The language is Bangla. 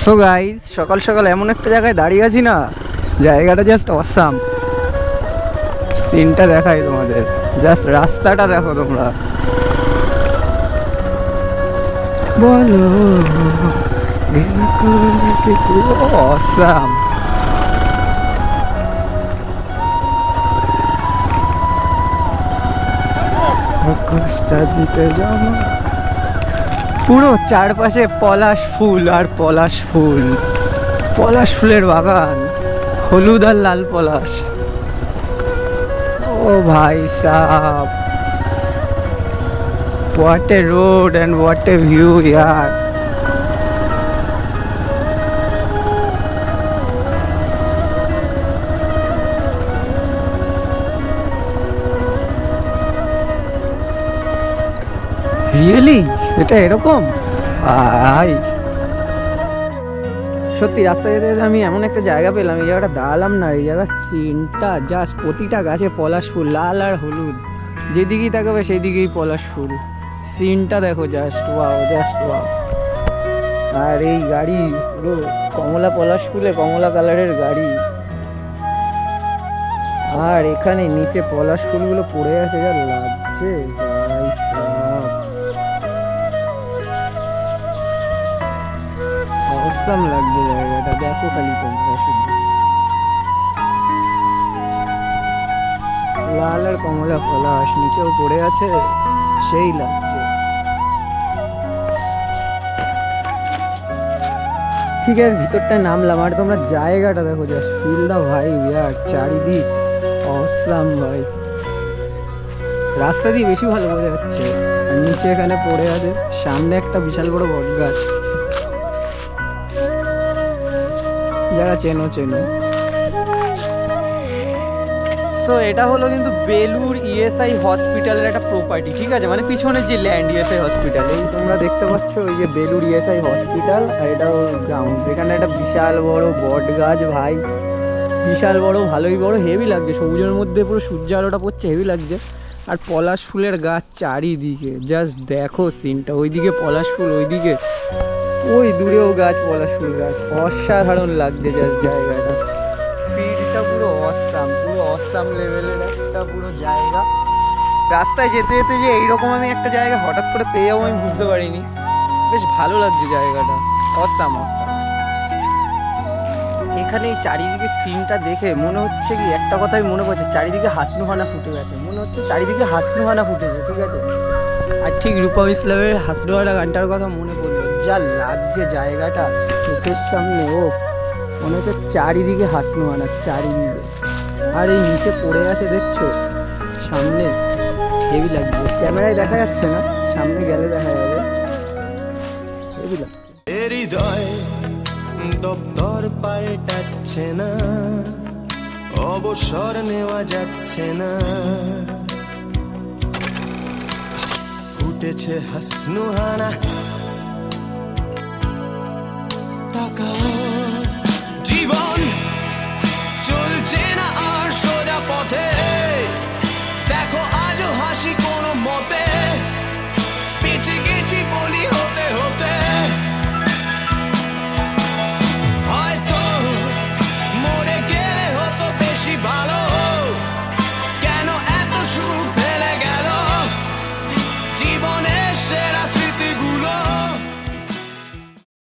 সো গাইস, সকাল সকাল এমন একটা জায়গায় দাঁড়িয়ে আছি না, জায়গাটা জাস্ট অসাম। সিনটা দেখাই তোমাদের, জাস্ট রাস্তাটা দেখো তোমরা। বলো অসাম। দিতে যাও, পুরো চারপাশে পলাশ ফুল আর পলাশ ফুল, পলাশ ফুলের বাগান, হলুদ আর লাল পলাশ। ও ভাই sub, what a road and what a view yaar. Really এটা এরকম? ভাই সত্যি রাস্তা যেতে যেতে আমি এমন একটা জায়গা পেলাম, এই জায়গাটা দাঁড়ালাম না, এই জায়গার সিনটা জাস্ট প্রতিটা গাছে পলাশ ফুল, লাল আর হলুদ, যেদিকেই তাকাবে সেই দিকেই পলাশ ফুল। সিনটা দেখো, জাস্ট ওয়াও, জাস্ট ওয়াও। আর এই গাড়ি পুরো কমলা পলাশ ফুলে কমলা কালারের গাড়ি, আর এখানে নিচে পলাশ ফুলগুলো পড়ে আছে, যা লাগছে ভাই সাব, অসাম লাগছে জায়গাটা। দেখো খালি তোমরা শুধু লাল আর কমলা পলাশ নিচেও পড়ে আছে, সেই লাগছে। ঠিক আছে, ভিতরটায় নামলাম আর তোমরা জায়গাটা দেখো, জাস্ট ফিল দা ভাইব ইয়ার, চারিদিক অসাম ভাই। রাস্তা দিয়ে বেশি ভালো বোঝা যাচ্ছে, আর নিচে এখানে পড়ে আছে, সামনে একটা বিশাল বড় বট গাছ, যারা চেনো চেনো। সো এটা হলো কিন্তু বেলুর ইএসআই হসপিটালের একটা প্রপার্টি, ঠিক আছে, মানে পিছনের যে ল্যান্ড ইএসআই হসপিটাল, এই তোমরা দেখতে পাচ্ছ ওই যে বেলুর ইএসআই হসপিটাল, আর এটা গ্রাউন্ড। এখানে একটা বিশাল বড় বট গাছ ভাই, বিশাল বড়, ভালোই বড়, হেভি লাগছে, সবুজের মধ্যে পুরো সূর্য আলোটা পড়ছে, হেভি লাগছে। আর পলাশ ফুলের গাছ চারিদিকে, জাস্ট দেখো সিনটা, ওইদিকে পলাশ ফুল, ওইদিকে ওই দূরেও গাছ, পলাশ ফুল গাছ, অসাধারণ লাগছে জাস্ট জায়গাটা। ফিলটা পুরো অসাম, পুরো অসাম লেভেলের একটা পুরো জায়গা। রাস্তায় যেতে যেতে যে এইরকম আমি একটা জায়গা হঠাৎ করে পেয়ে যাবো আমি বুঝতে পারিনি, বেশ ভালো লাগছে জায়গাটা, অসাম অসাম। এখানে এই চারিদিকে সিনটা দেখে মনে হচ্ছে কি, একটা কথাই মনে পড়ছে, চারিদিকে হাসনুহানা ফুটে গেছে, মনে হচ্ছে চারিদিকে হাসনুহানা ফুটেছে, ঠিক আছে। আর ঠিক রূপম ইসলামের হাসনুহানা গানটার কথা মনে পড়লো, যা লাগছে জায়গাটা চোখের সামনে, ও মনে হচ্ছে চারিদিকে হাসনুহানা, চারিদিকে। আর এই নিচে পড়ে আছে দেখছো সামনে, হেভি লাগছে, ক্যামেরায় দেখা যাচ্ছে না, সামনে গেলে দেখা যাবে, হেভি লাগছে। দপ্তর পাল্টাচ্ছে না, অবসর নেওয়া যাচ্ছে না, ফুটেছে হাসনুহানা